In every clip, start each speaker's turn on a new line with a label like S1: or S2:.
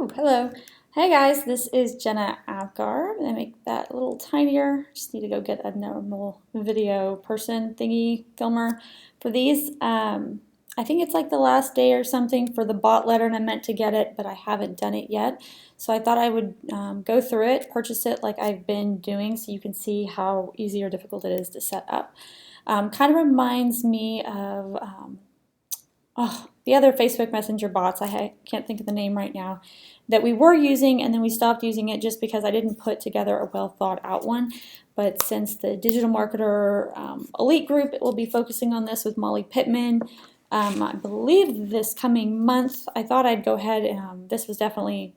S1: Ooh, hello. Hey guys, this is Jenna Avgar. I'm gonna make that a little tinier. Just need to go get a normal video person thingy filmer for these. I think it's like the last day or something for the BotLetter, and I meant to get it, but I haven't done it yet. So I thought I would go through it, purchase it like I've been doing, so you can see how easy or difficult it is to set up. Kind of reminds me of the other Facebook Messenger bots, I can't think of the name right now, that we were using and then we stopped using it just because I didn't put together a well thought out one. But since the Digital Marketer Elite Group will be focusing on this with Molly Pittman, I believe this coming month, I thought I'd go ahead and this was definitely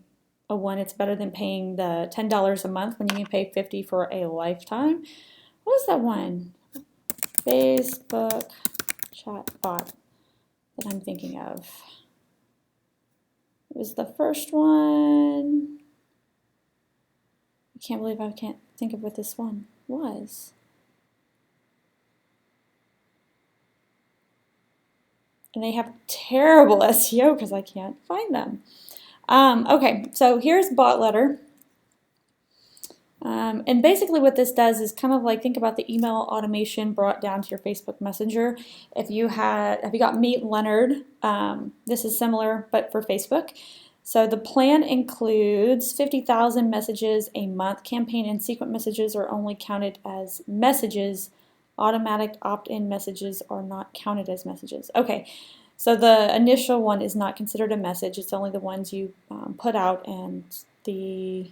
S1: a one. It's better than paying the $10 a month when you can pay $50 for a lifetime. What was that one? Facebook chatbot that I'm thinking of. It was the first one. I can't believe I can't think of what this one was. And they have terrible SEO because I can't find them. Okay, so here's BotLetter. And basically what this does is kind of like think about the email automation brought down to your Facebook Messenger. If you got Meet Leonard, this is similar but for Facebook. So the plan includes 50,000 messages a month. Campaign and sequent messages are only counted as messages. Automatic opt-in messages are not counted as messages. Okay, so the initial one is not considered a message. It's only the ones you put out and the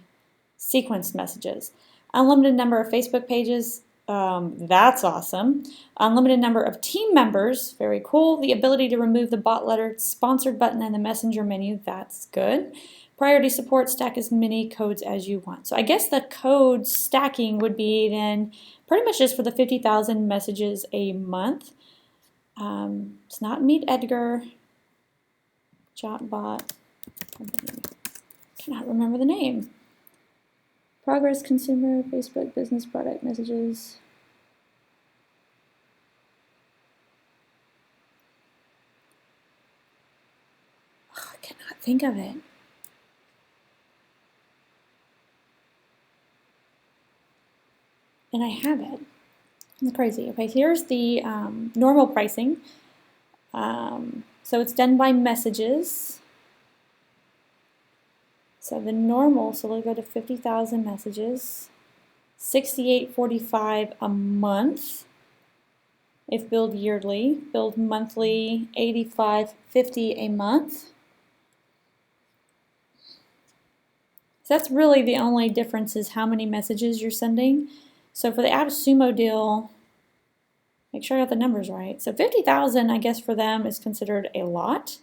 S1: sequenced messages. Unlimited number of Facebook pages, that's awesome. Unlimited number of team members, very cool. The ability to remove the BotLetter sponsored button in the messenger menu, that's good. Priority support, stack as many codes as you want. So I guess the code stacking would be then pretty much just for the 50,000 messages a month. It's not Meet Edgar, chatbot, cannot remember the name. Progress, consumer, Facebook, business, product, messages. Oh, I cannot think of it. And I have it. It's crazy. Okay, here's the normal pricing. So it's done by messages. So the normal, so we'll go to 50,000 messages, $68.45 a month. If billed yearly, billed monthly, $85.50 a month. So that's really the only difference is how many messages you're sending. So for the AppSumo deal, make sure I got the numbers right. So 50,000, I guess for them is considered a lot.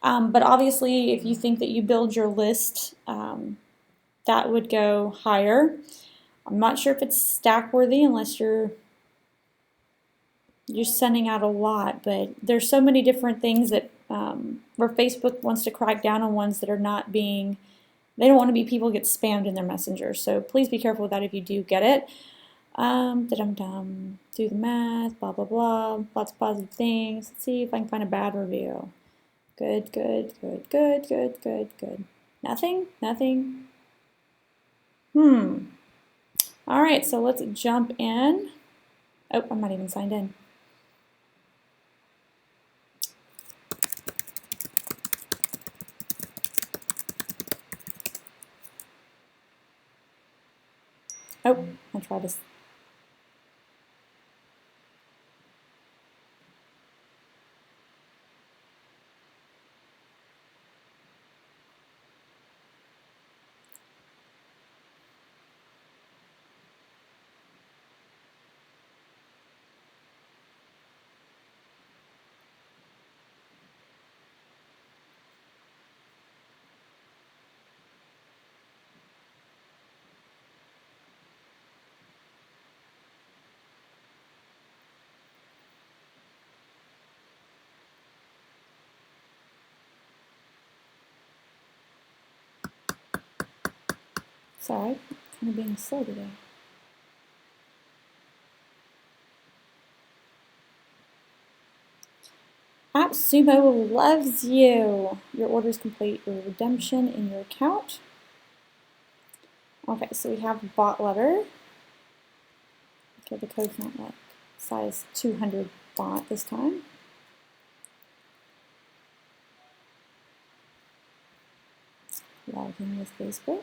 S1: But obviously, if you think that you build your list, that would go higher. I'm not sure if it's stack worthy unless you're sending out a lot, but there's so many different things that where Facebook wants to crack down on ones that are not being, they don't want to be people get spammed in their messenger. So please be careful with that if you do get it. Do the math, blah, blah, blah, lots of positive things. Let's see if I can find a bad review. Good, good, good, good, good, good, good. Nothing? Nothing? All right, so let's jump in. Oh, I'm not even signed in. Oh, I'll try this. Sorry, kind of being slow today. AppSumo AppSumo loves you. Your order is complete. Your redemption in your account. Okay, so we have BotLetter. Okay, the code's not like size 200 font this time. Log in with Facebook.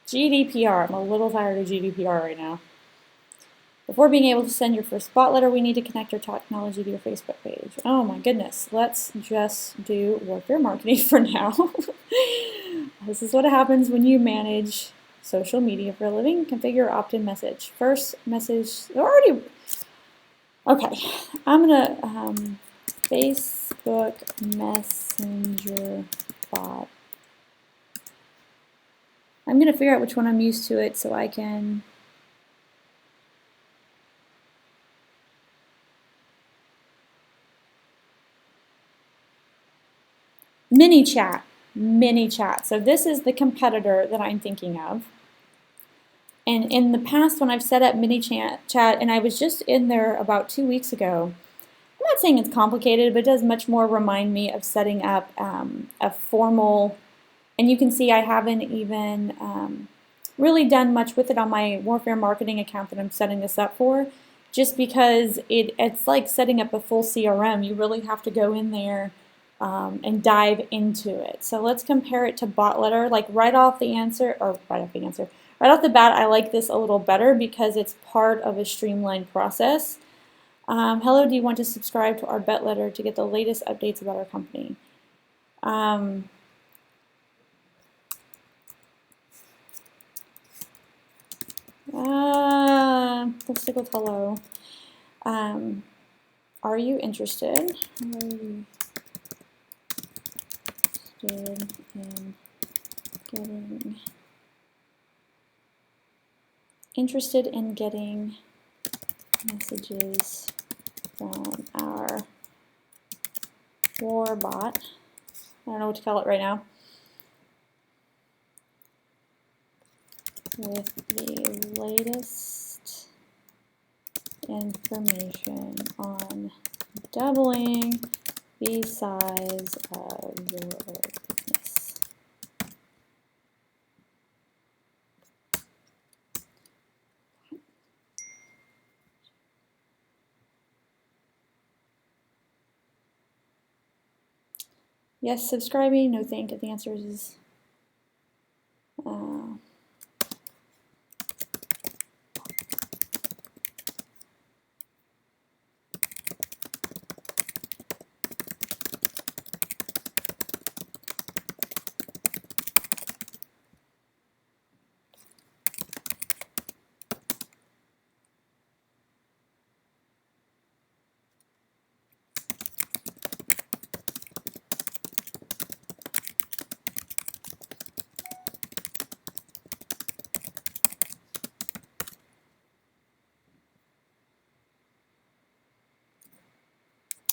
S1: GDPR. I'm a little tired of GDPR right now. Before being able to send your first BotLetter, we need to connect your technology to your Facebook page. Oh my goodness. Let's just do warfare marketing for now. This is what happens when you manage social media for a living. Configure opt-in message. First message already. Okay, I'm gonna Facebook Messenger bot. I'm gonna figure out which one I'm used to it so I can. ManyChat. So this is the competitor that I'm thinking of. And in the past, when I've set up ManyChat, and I was just in there about 2 weeks ago, I'm not saying it's complicated, but it does much more remind me of setting up a formal, and you can see I haven't even really done much with it on my Warfare Marketing account that I'm setting this up for, just because it's like setting up a full CRM. You really have to go in there and dive into it. So let's compare it to BotLetter. Like right off the bat, I like this a little better because it's part of a streamlined process. Hello, do you want to subscribe to our BotLetter to get the latest updates about our company? Let's stick with hello. Are you interested? In getting messages from our war bot. I don't know what to call it right now. With the latest information on doubling the size of your business. Yes, subscribing, no thank you. The answer is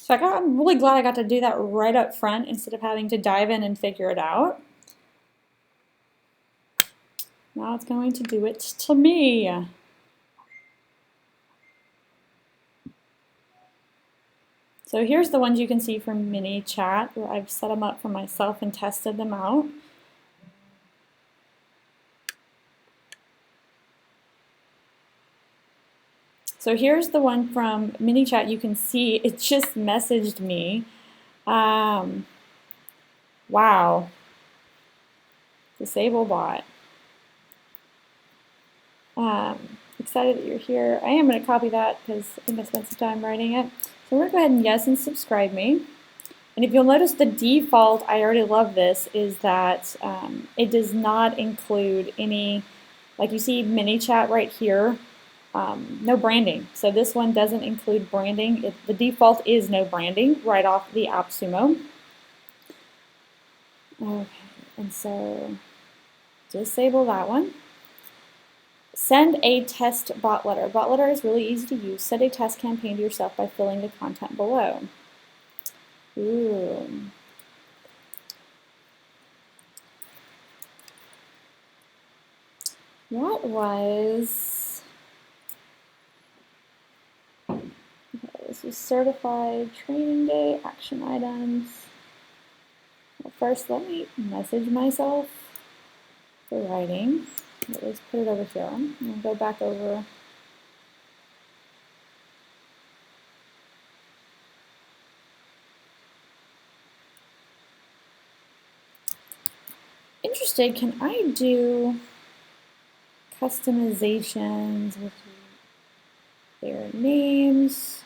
S1: so I'm really glad I got to do that right up front instead of having to dive in and figure it out. Now it's going to do it to me. So here's the ones you can see from ManyChat where I've set them up for myself and tested them out. So here's the one from ManyChat. You can see it just messaged me. Wow. Disable bot. Excited that you're here. I am going to copy that because I think I spent some time writing it. So we're going to go ahead and yes and subscribe me. And if you'll notice the default, I already love this, is that it does not include any, like you see ManyChat right here, no branding. So this one doesn't include branding. The default is no branding right off the AppSumo. Okay, and so disable that one. Send a test BotLetter. BotLetter is really easy to use. Send a test campaign to yourself by filling the content below. Ooh. What was, okay, this is certified training day, action items. Well, first, let me message myself for writing. Let's put it over here. And go back over. Interested, can I do customizations with their names?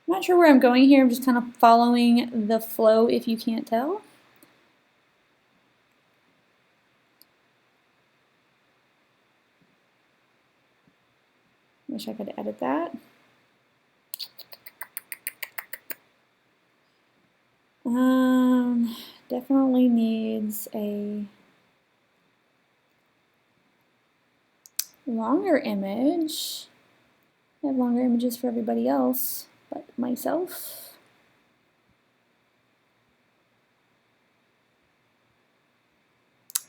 S1: I'm not sure where I'm going here. I'm just kind of following the flow if you can't tell. Wish I could edit that. Definitely needs a longer image. I have longer images for everybody else, but myself.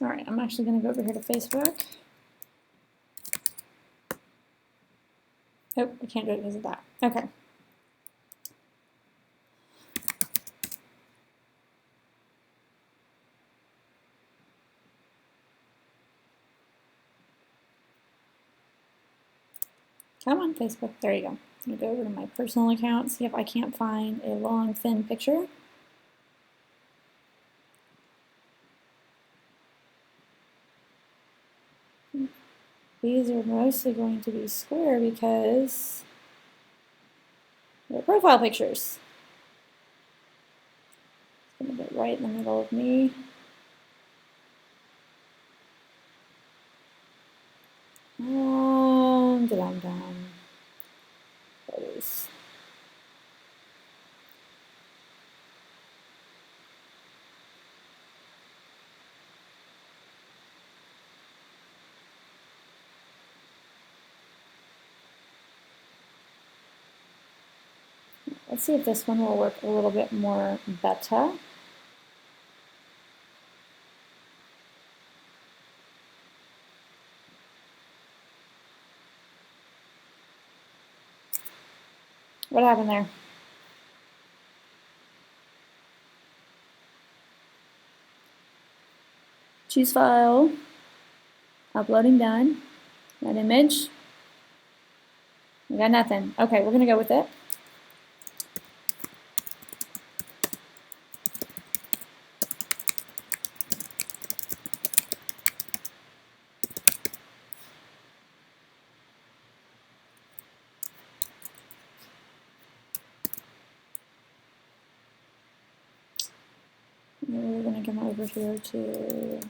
S1: All right, I'm actually going to go over here to Facebook. Oh, I can't do it because of that. Okay. Come on, Facebook. There you go. I'm going to go over to my personal account, see if I can't find a long, thin picture. These are mostly going to be square because they're profile pictures. It's going to get right in the middle of me. Dum-dum. Photos. Let's see if this one will work a little bit more better. What happened there? Choose file, uploading done, that image. We got nothing. Okay, we're gonna go with it. We're gonna come over here to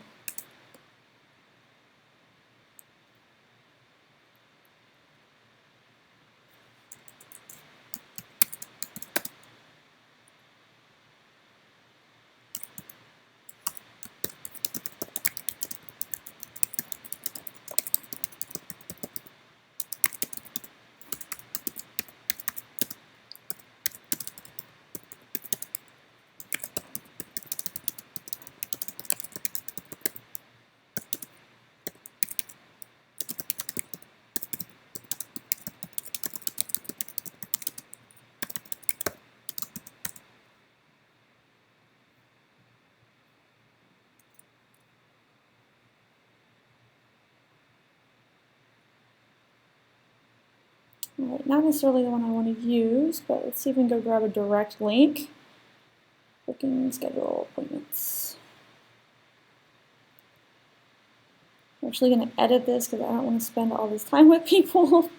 S1: Alright, not necessarily the one I want to use, but let's see if we can go grab a direct link. Booking, schedule, appointments. I'm actually going to edit this because I don't want to spend all this time with people.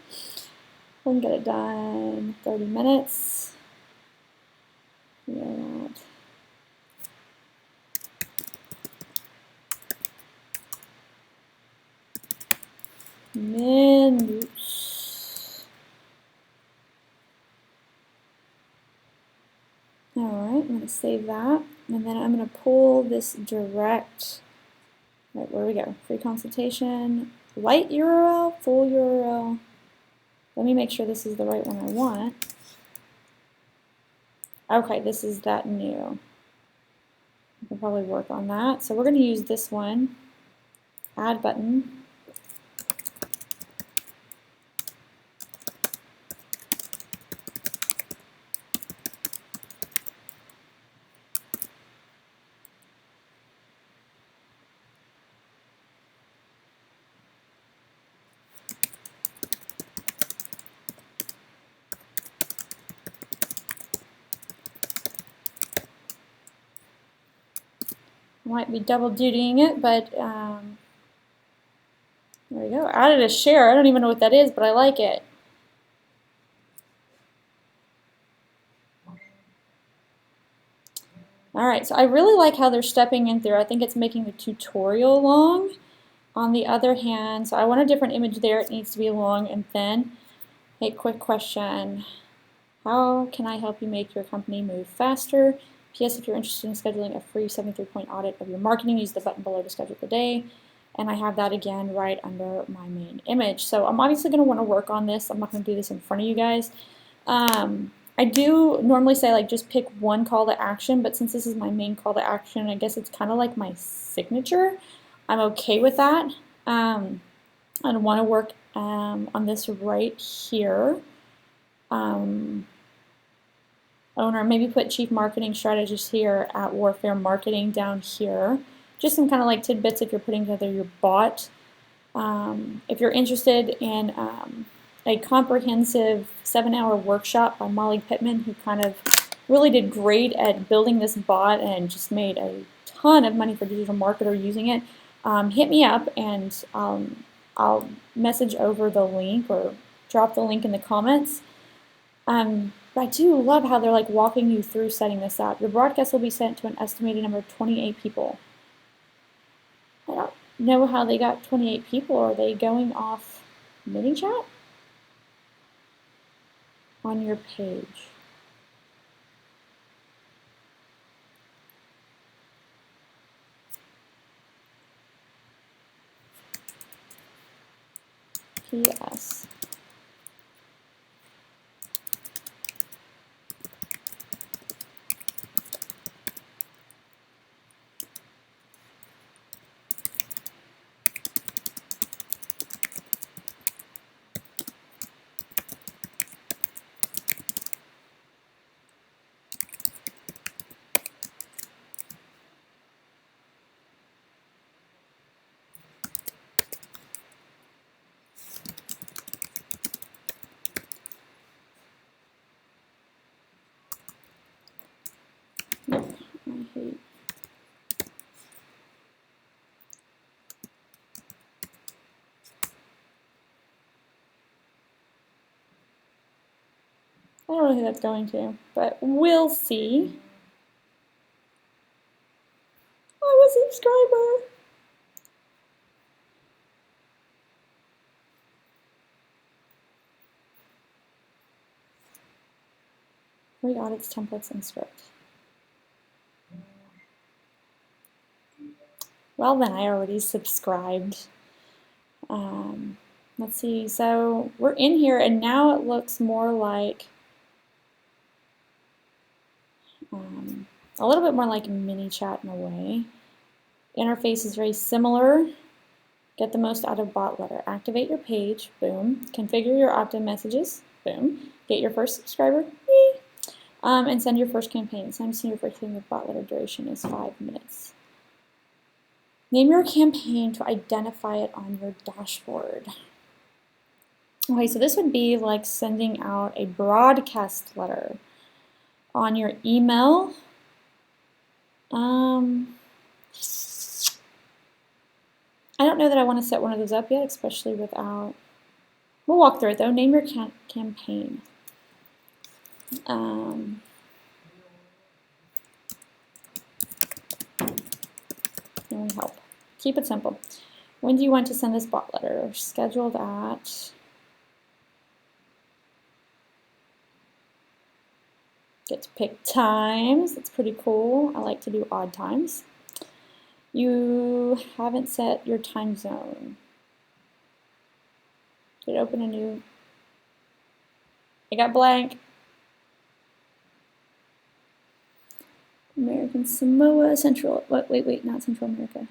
S1: We can get it done in 30 minutes. Yeah. Minutes. All right, I'm going to save that, and then I'm going to pull this direct. Right, where we go? Free consultation, light URL, full URL. Let me make sure this is the right one I want. Okay, this is that new. I can probably work on that. So we're going to use this one, add button. Might be double dutying it, but there we go. Added a share. I don't even know what that is, but I like it. All right, so I really like how they're stepping in through. I think it's making the tutorial long. On the other hand, so I want a different image there. It needs to be long and thin. Hey, quick question. How can I help you make your company move faster? P.S. If you're interested in scheduling a free 73-point audit of your marketing, use the button below to schedule the day. And I have that again right under my main image. So I'm obviously going to want to work on this. I'm not going to do this in front of you guys. I do normally say like just pick one call to action, but since this is my main call to action, I guess it's kind of like my signature. I'm okay with that. I want to work on this right here. Owner, maybe put Chief Marketing Strategist here at Warfare Marketing down here. Just some kind of like tidbits if you're putting together your bot. If you're interested in a comprehensive 7-hour workshop by Molly Pittman, who kind of really did great at building this bot and just made a ton of money for digital marketer using it, hit me up and I'll message over the link or drop the link in the comments. But I do love how they're like walking you through setting this up. Your broadcast will be sent to an estimated number of 28 people. I don't know how they got 28 people. Are they going off ManyChat? On your page. PS. Nope, I hate. I don't know who that's going to, but we'll see. I'm a subscriber. Free audits, templates, and script. Well then, I already subscribed. Let's see, so we're in here and now it looks more like a little bit more like ManyChat in a way. Interface is very similar. Get the most out of BotLetter. Activate your page, boom. Configure your opt-in messages, boom. Get your first subscriber, and send your first campaign. Send your first campaign with BotLetter. Duration is 5 minutes. Name your campaign to identify it on your dashboard. Okay, so this would be like sending out a broadcast letter on your email. I don't know that I want to set one of those up yet, especially without. We'll walk through it though. Name your campaign. And we help. Keep it simple. When do you want to send this bot letter? Scheduled at, get to pick times. That's pretty cool. I like to do odd times. You haven't set your time zone. Did it open a new? It got blank. American Samoa, Central. Wait, not Central America.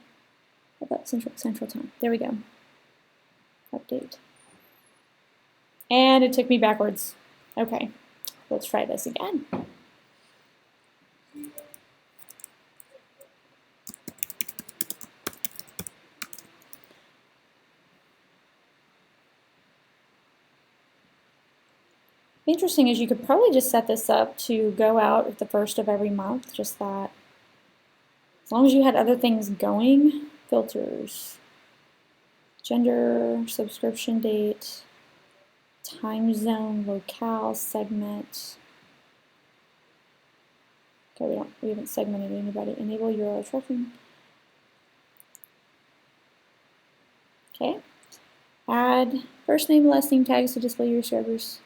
S1: How about Central Time? There we go. Update. And it took me backwards. Okay, let's try this again. Interesting is you could probably just set this up to go out at the first of every month, just that. As long as you had other things going, filters, gender, subscription date, time zone, locale, segment. Okay, we haven't segmented anybody. Enable URL tracking. Okay. Add first name, last name tags to display your servers.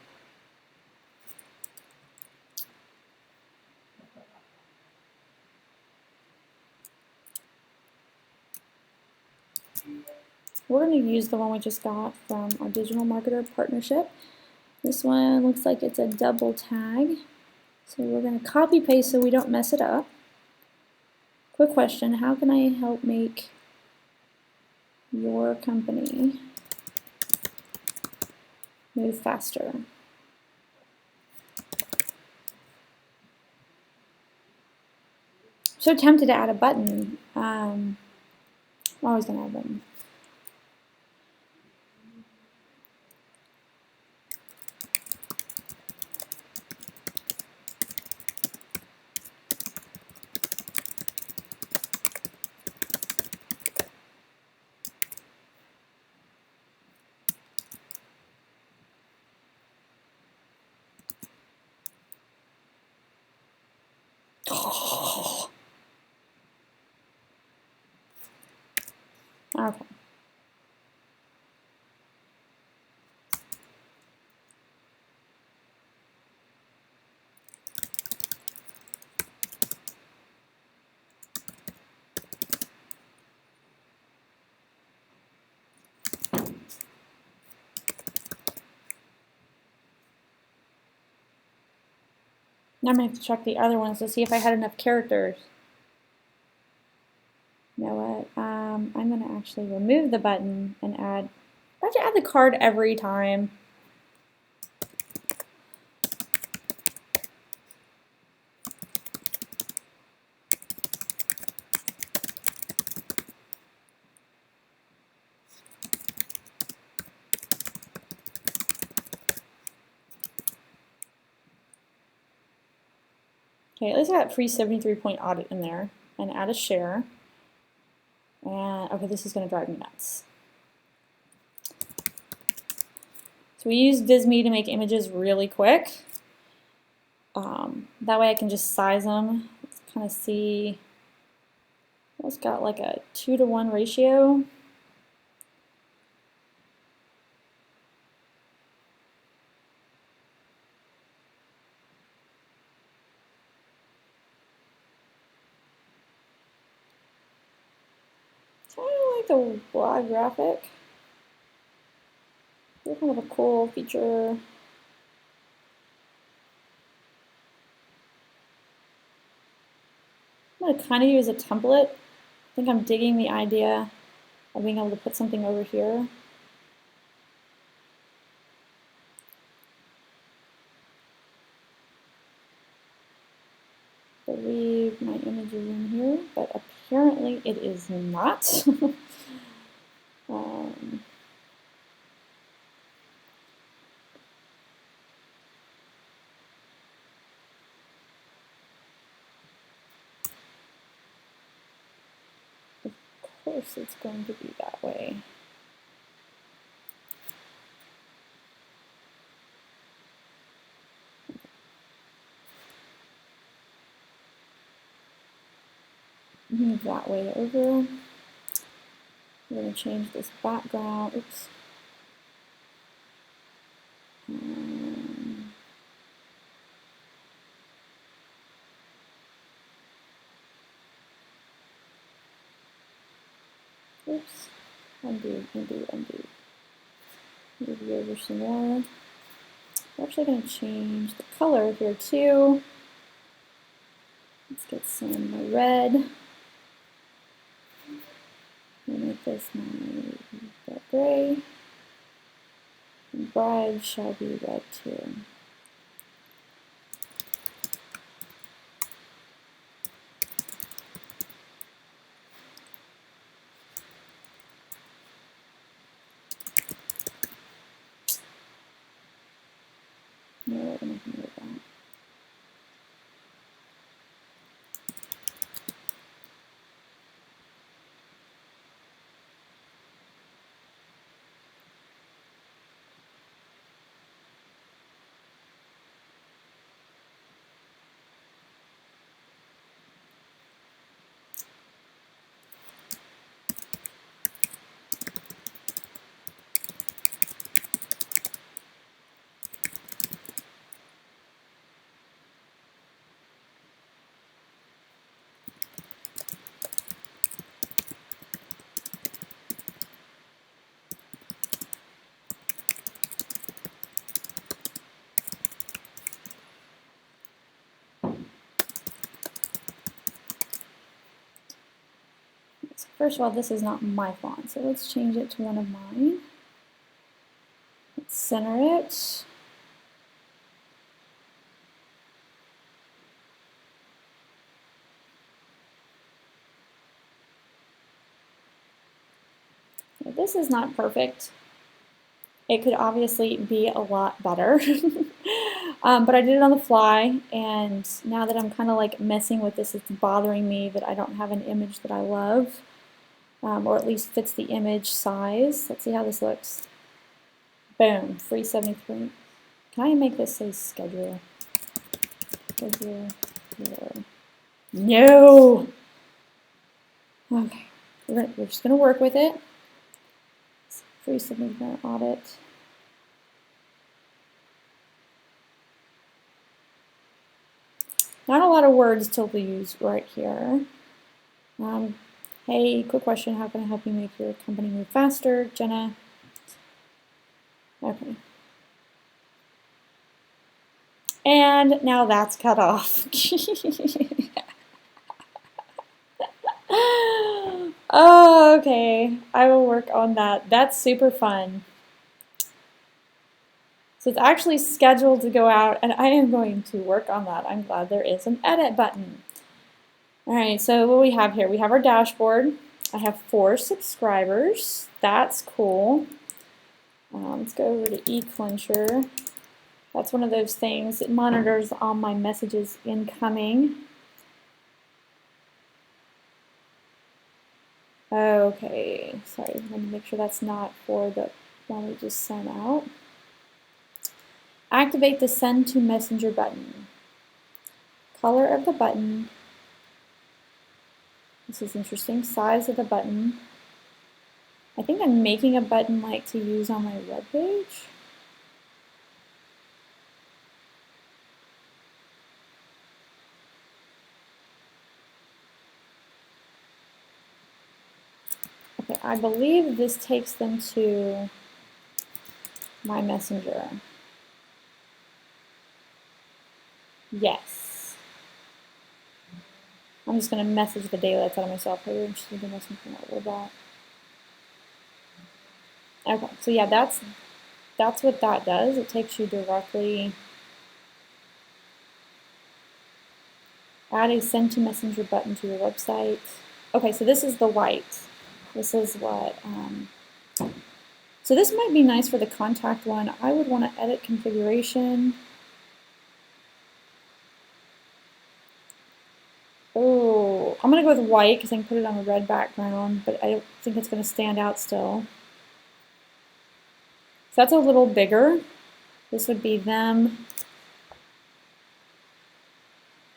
S1: We're going to use the one we just got from our digital marketer partnership. This one looks like it's a double tag. So we're going to copy paste so we don't mess it up. Quick question, how can I help make your company move faster? So tempted to add a button. I'm always going to add a button. Okay. Now I'm going to have to check the other ones to see if I had enough characters. You know what? I'm going to actually remove the button and add. I have to add the card every time. Okay, at least I got free 73-point audit in there, and add a share. And okay, this is going to drive me nuts. So we use Visme to make images really quick. That way I can just size them. Let's kind of see. It's got like a 2-to-1 ratio. I like the blog graphic. It's kind of a cool feature. I'm going to kind of use a template. I think I'm digging the idea of being able to put something over here. I believe my image is in here, but apparently it is not. Of course it's going to be that way. Move that way over. We're going to change this background. Oops. Oops. Undo, undo, undo. Maybe over some more. We're actually going to change the color here too. Let's get some red. I'll make this my gray. And bride shall be red too. No, we're going to move that. First of all, this is not my font, so let's change it to one of mine. Let's center it. Now, this is not perfect. It could obviously be a lot better, but I did it on the fly, and now that I'm kind of like messing with this, it's bothering me that I don't have an image that I love. Or at least fits the image size. Let's see how this looks. Boom, free 73. Can I make this say schedule? Schedule. No! Okay, we're just going to work with it. Free 73 audit. Not a lot of words to use right here. Hey, quick question, how can I help you make your company move faster? Jenna. Okay. And now that's cut off. Oh, okay. I will work on that. That's super fun. So it's actually scheduled to go out, and I am going to work on that. I'm glad there is an edit button. All right, so what we have here, we have our dashboard. I have 4 subscribers. That's cool. Let's go over to eClincher. That's one of those things. It monitors all my messages incoming. Okay, sorry, I'm going to make sure that's not for the one we just sent out. Activate the Send to Messenger button. Color of the button. This is interesting. Size of the button. I think I'm making a button like to use on my web page. Okay, I believe this takes them to my messenger. Yes. I'm just going to message the daylights out of myself. Are you interested in listening from that robot? Okay, so yeah, that's what that does. It takes you directly. Add a Send to Messenger button to your website. Okay, so this is the white. This is what. So this might be nice for the contact one. I would want to edit configuration. Oh, I'm going to go with white because I can put it on a red background, but I don't think it's going to stand out still. So that's a little bigger. This would be them.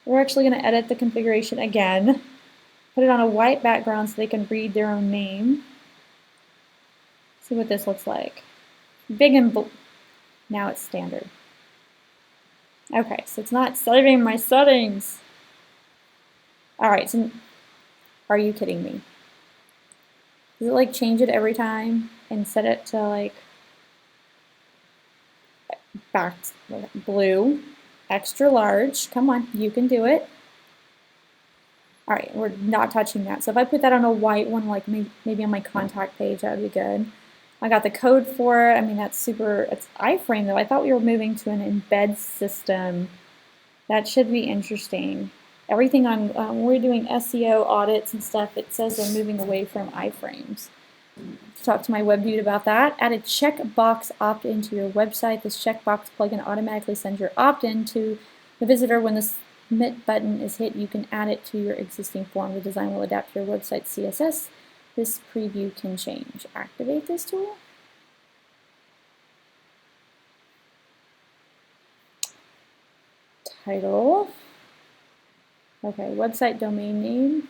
S1: We're actually going to edit the configuration again. Put it on a white background so they can read their own name. See what this looks like. Big and now it's standard. Okay, so it's not saving my settings. All right, so are you kidding me? Does it like change it every time and set it to like back blue, extra large? Come on, you can do it. All right, we're not touching that. So if I put that on a white one, like maybe on my contact page, that would be good. I got the code for it. I mean, that's super, it's iframe though. I thought we were moving to an embed system. That should be interesting. Everything on, when we're doing SEO audits and stuff, it says they're moving away from iframes. Talk to my web dude about that. Add a checkbox opt-in to your website. This checkbox plugin automatically sends your opt-in to the visitor. When the submit button is hit, you can add it to your existing form. The design will adapt to your website CSS. This preview can change. Activate this tool. Title. Okay, website domain name.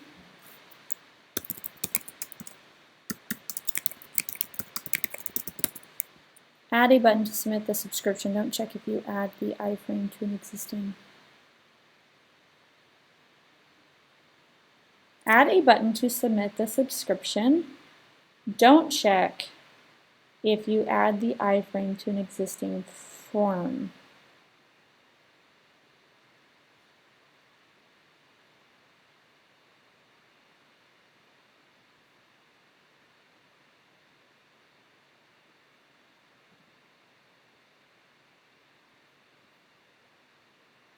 S1: Add a button to submit the subscription. Don't check if you add the iframe to an existing. Add a button to submit the subscription. Don't check if you add the iframe to an existing form.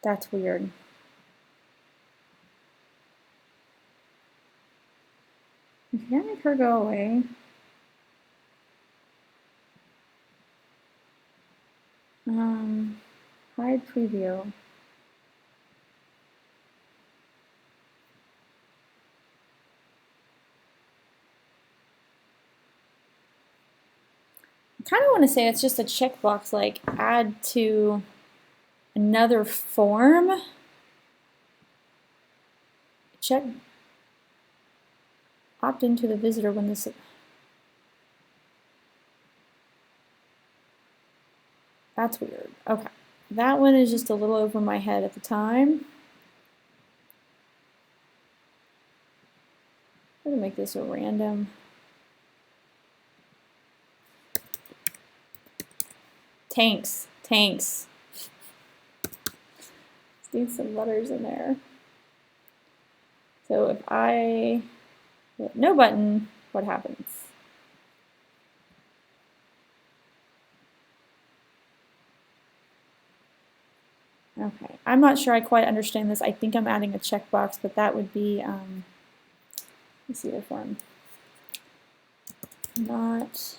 S1: That's weird. You can't make her go away. Hide preview. I kind of want to say it's just a checkbox, like add to another form. Check opt into the visitor when this. That's weird. Okay, that one is just a little over my head at the time. I'm gonna make this a random. Tanks. Let's need some letters in there. So if I hit no button, what happens? Okay, I'm not sure I quite understand this. I think I'm adding a checkbox, but that would be, let's see the form. Not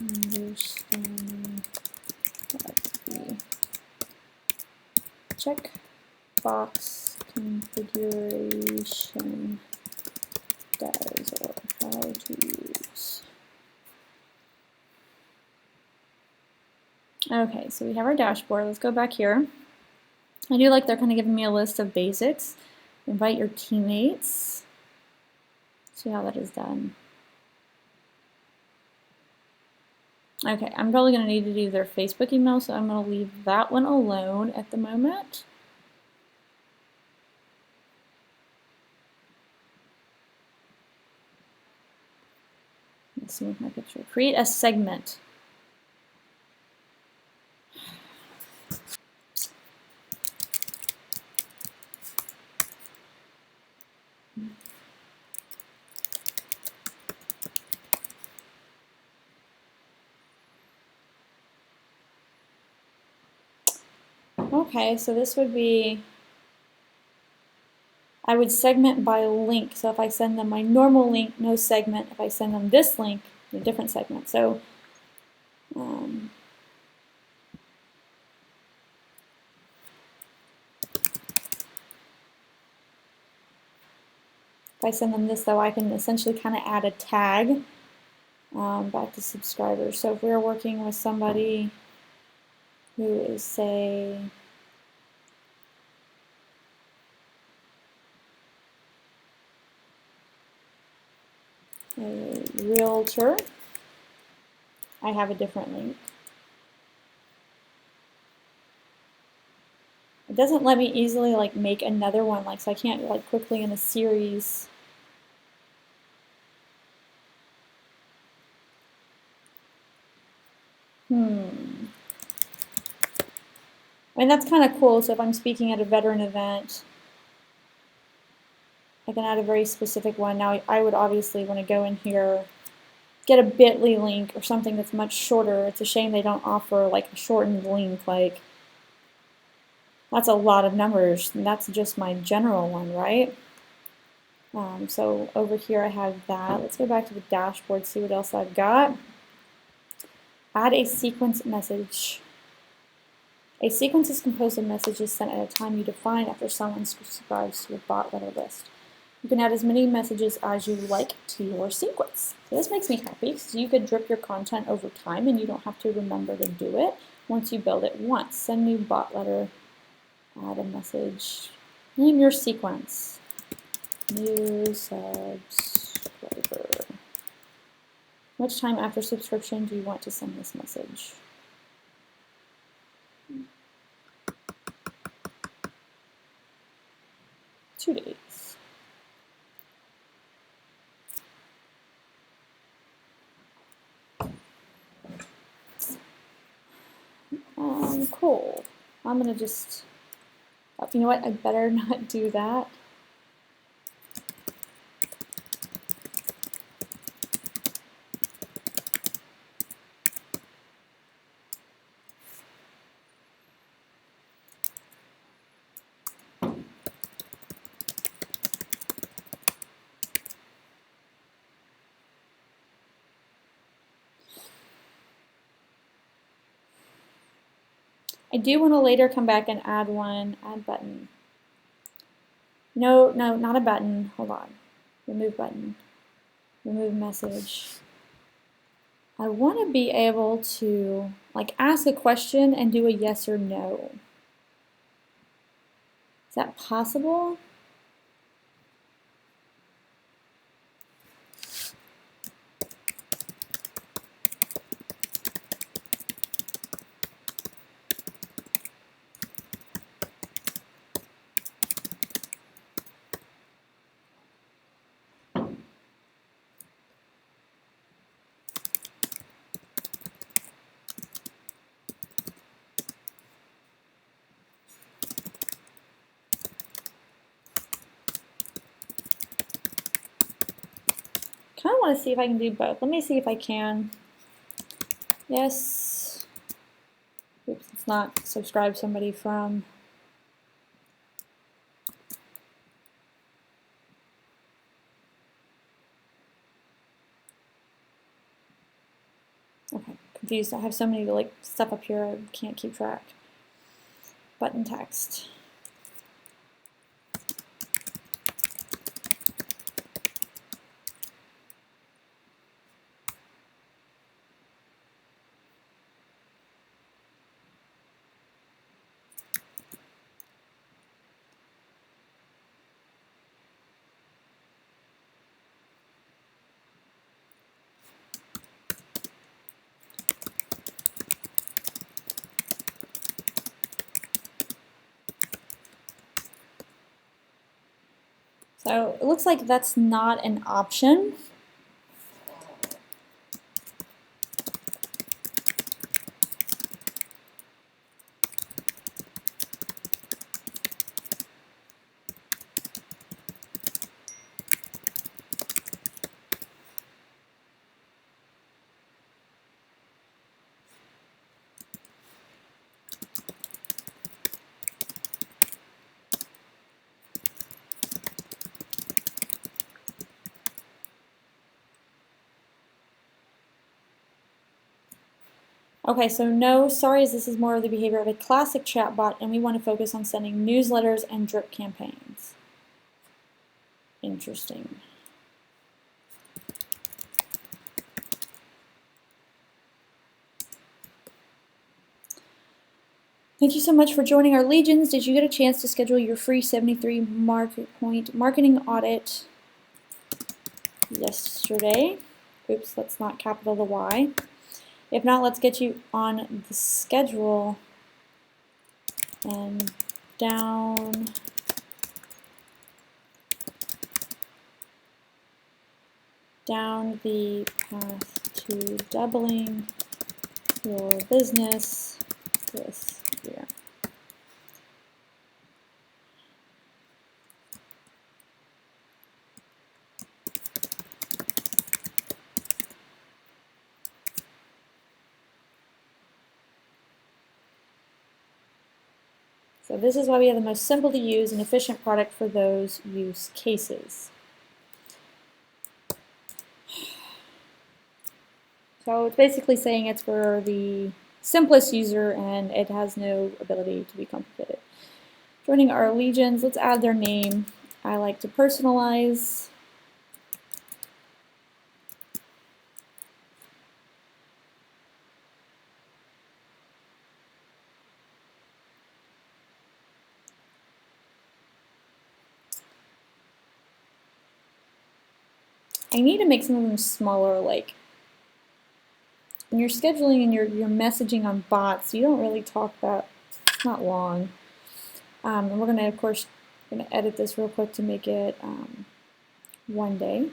S1: understanding what the checkbox configuration does or how to use. Okay, so we have our dashboard. Let's go back here. I do like they're kind of giving me a list of basics. Invite your teammates. See how that is done. Okay, I'm probably going to need to do their Facebook email, so I'm going to leave that one alone at the moment. Let's see with my picture. Create a segment. Okay, so this would be, I would segment by link. So if I send them my normal link, no segment. If I send them this link, a different segment. So if I send them this, though, I can essentially kind of add a tag back to subscribers. So if we're working with somebody who is, say, a realtor, I have a different link. It doesn't let me easily like make another one, like, so I can't like quickly in a series. I mean, that's kind of cool. So if I'm speaking at a veteran event, I can add a very specific one. Now I would obviously want to go in here, get a bit.ly link or something that's much shorter. It's a shame they don't offer like a shortened link. Like, that's a lot of numbers, and that's just my general one, right? So over here I have that. Let's go back to the dashboard, see what else I've got. Add a sequence message. A sequence is composed of messages sent at a time you define after someone subscribes to your BotLetter list. You can add as many messages as you like to your sequence. So this makes me happy because you could drip your content over time and you don't have to remember to do it once you build it once. Send new BotLetter, add a message, name your sequence. New subscriber. How much time after subscription do you want to send this message? Two days. Cool. I'm gonna just, you know what, I better not do that. I do want to later come back and add one, add button. No, not a button. Hold on. Remove button. Remove message. I want to be able to like ask a question and do a yes or no. Is that possible? Kind of want to see if I can do both. Let me see if I can. Yes. Oops, let's not subscribe somebody from. Okay, confused. I have so many like stuff up here I can't keep track. Button text. So it looks like that's not an option. Okay, so no, sorry, this is more of the behavior of a classic chatbot, and we want to focus on sending newsletters and drip campaigns. Interesting. Thank you so much for joining our Legions. Did you get a chance to schedule your free 73 market point marketing audit yesterday? Oops, that's not capital the Y. If not, let's get you on the schedule and down the path to doubling your business this year. So this is why we have the most simple to use and efficient product for those use cases. So it's basically saying it's for the simplest user and it has no ability to be complicated. Joining our legions, let's add their name. I like to personalize. I need to make some of them smaller, like when you're scheduling and you're messaging on bots, you don't really talk that, it's not long. And we're going to, of course, edit this real quick to make it 1 day.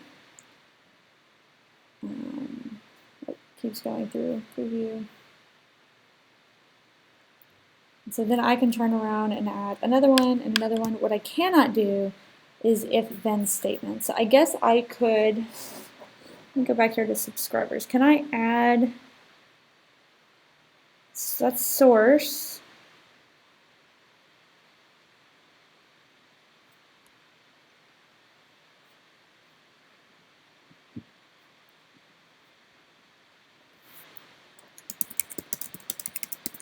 S1: It keeps going through preview. And so then I can turn around and add another one and another one. What I cannot do is if-then statements. So I guess I could, let me go back here to subscribers. Can I add, so that's source.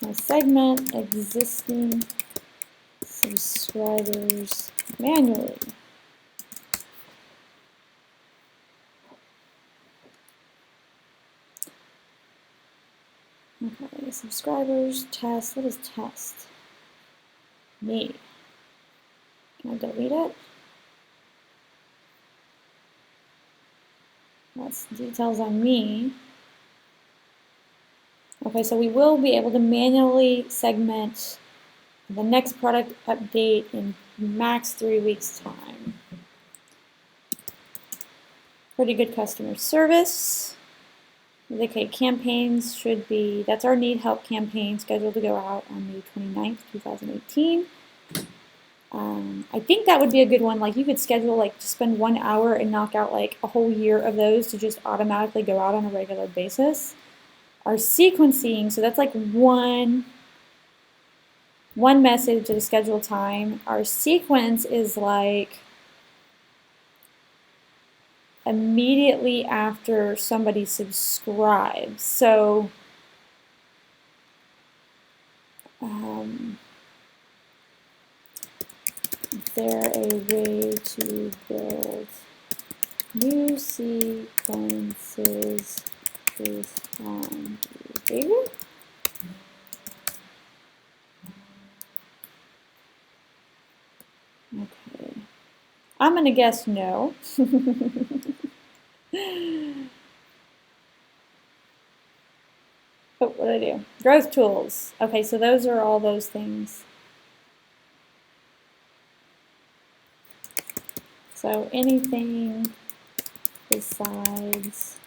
S1: My segment existing subscribers manually. Okay, subscribers, test, what is test? Me. Can I delete it? That's details on me. Okay, so we will be able to manually segment the next product update in max 3 weeks time. Pretty good customer service. Okay, campaigns should be, that's our Need Help campaign scheduled to go out on May 29th, 2018. I think that would be a good one. Like you could schedule like to spend 1 hour and knock out like a whole year of those to just automatically go out on a regular basis. Our sequencing, so that's like one message at a scheduled time. Our sequence is like immediately after somebody subscribes. So is there a way to build new sequences based on behavior? Okay. I'm going to guess no. Oh, what did I do? Growth tools. Okay, so those are all those things. So anything besides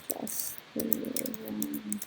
S1: just the one.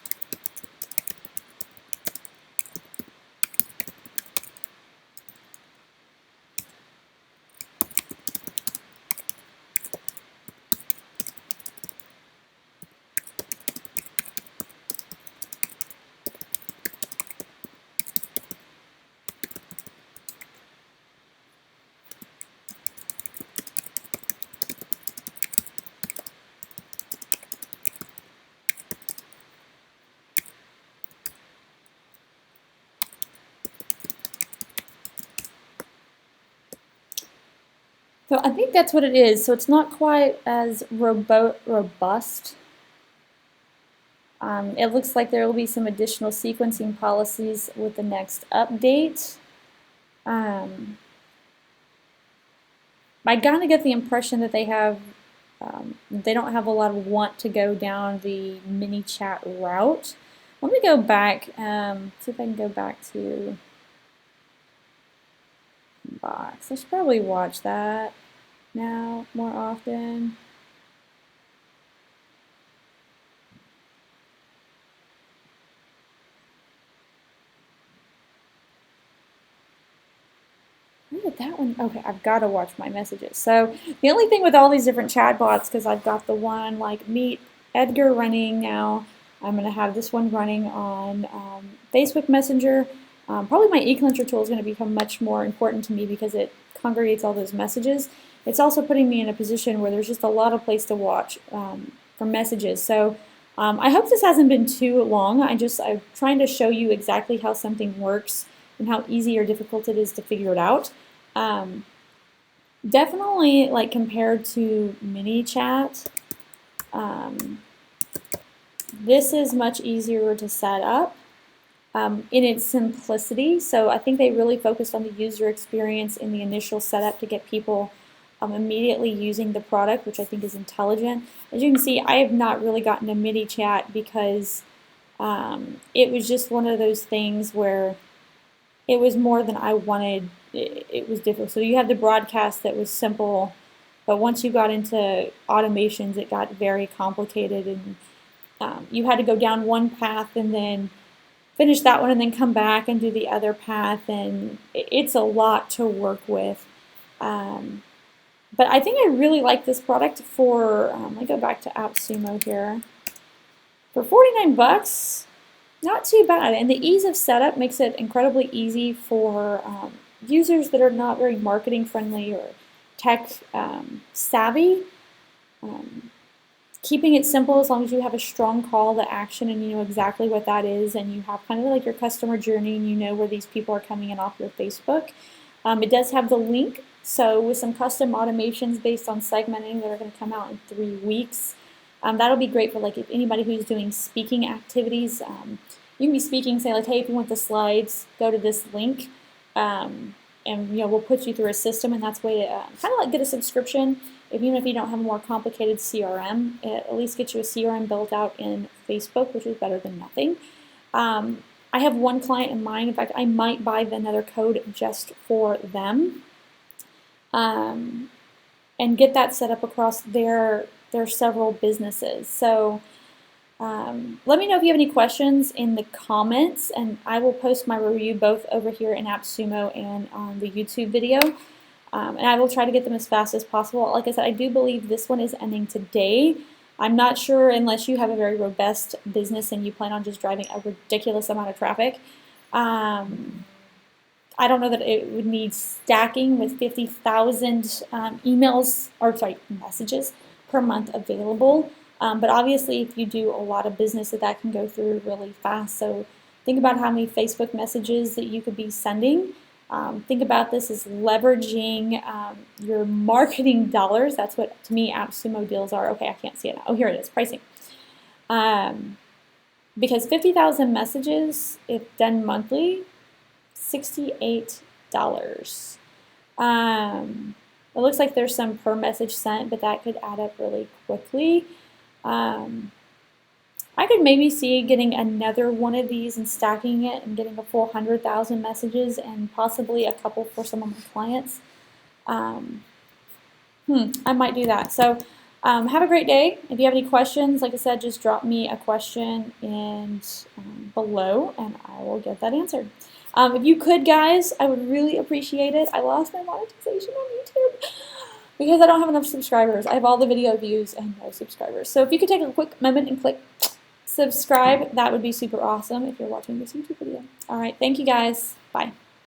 S1: So I think that's what it is. So it's not quite as robust. It looks like there will be some additional sequencing policies with the next update. I kind of get the impression that they have They don't have a lot of want to go down the ManyChat route. Let me go back, see if I can go back to Box. I should probably watch that now more often. Where did that one? Okay, I've got to watch my messages. So the only thing with all these different chatbots, because I've got the one like Meet Edgar running now, I'm going to have this one running on Facebook Messenger. Probably my eClincher tool is going to become much more important to me because it congregates all those messages. It's also putting me in a position where there's just a lot of place to watch for messages. So I hope this hasn't been too long. I'm trying to show you exactly how something works and how easy or difficult it is to figure it out. Definitely, like compared to ManyChat, this is much easier to set up in its simplicity. So I think they really focused on the user experience in the initial setup to get people immediately using the product, which I think is intelligent. As you can see, I have not really gotten to ManyChat because it was just one of those things where it was more than I wanted. It was different. So you had the broadcast that was simple, but once you got into automations, it got very complicated, and you had to go down one path and then finish that one and then come back and do the other path, and it's a lot to work with. But I think I really like this product for, let me go back to AppSumo here. For 49 bucks, not too bad, and the ease of setup makes it incredibly easy for users that are not very marketing friendly or tech savvy. Keeping it simple as long as you have a strong call to action and you know exactly what that is, and you have kind of like your customer journey and you know where these people are coming in off your Facebook. It does have the link, so with some custom automations based on segmenting that are going to come out in 3 weeks. That'll be great for like if anybody who's doing speaking activities. You can be speaking, say like, hey, if you want the slides, go to this link, and we'll put you through a system, and that's a way to kind of like get a subscription. Even if you don't have a more complicated CRM, it at least gets you a CRM built out in Facebook, which is better than nothing. I have one client in mind. In fact, I might buy another code just for them, and get that set up across their several businesses. So let me know if you have any questions in the comments, and I will post my review both over here in AppSumo and on the YouTube video. And I will try to get them as fast as possible. Like I said, I do believe this one is ending today. I'm not sure unless you have a very robust business and you plan on just driving a ridiculous amount of traffic. I don't know that it would need stacking with 50,000 emails, or sorry, messages per month available. But obviously, if you do a lot of business, that can go through really fast. So think about how many Facebook messages that you could be sending. Think about this as leveraging your marketing dollars. That's what, to me, AppSumo deals are. Okay, I can't see it now. Oh, here it is, pricing. Because 50,000 messages, if done monthly, $68. It looks like there's some per message sent, but that could add up really quickly. I could maybe see getting another one of these and stacking it and getting a full 100,000 messages and possibly a couple for some of my clients. I might do that. So have a great day. If you have any questions, like I said, just drop me a question below and I will get that answered. If you could, guys, I would really appreciate it. I lost my monetization on YouTube because I don't have enough subscribers. I have all the video views and no subscribers. So if you could take a quick moment and click subscribe, that would be super awesome if you're watching this YouTube video. All right, thank you guys. Bye.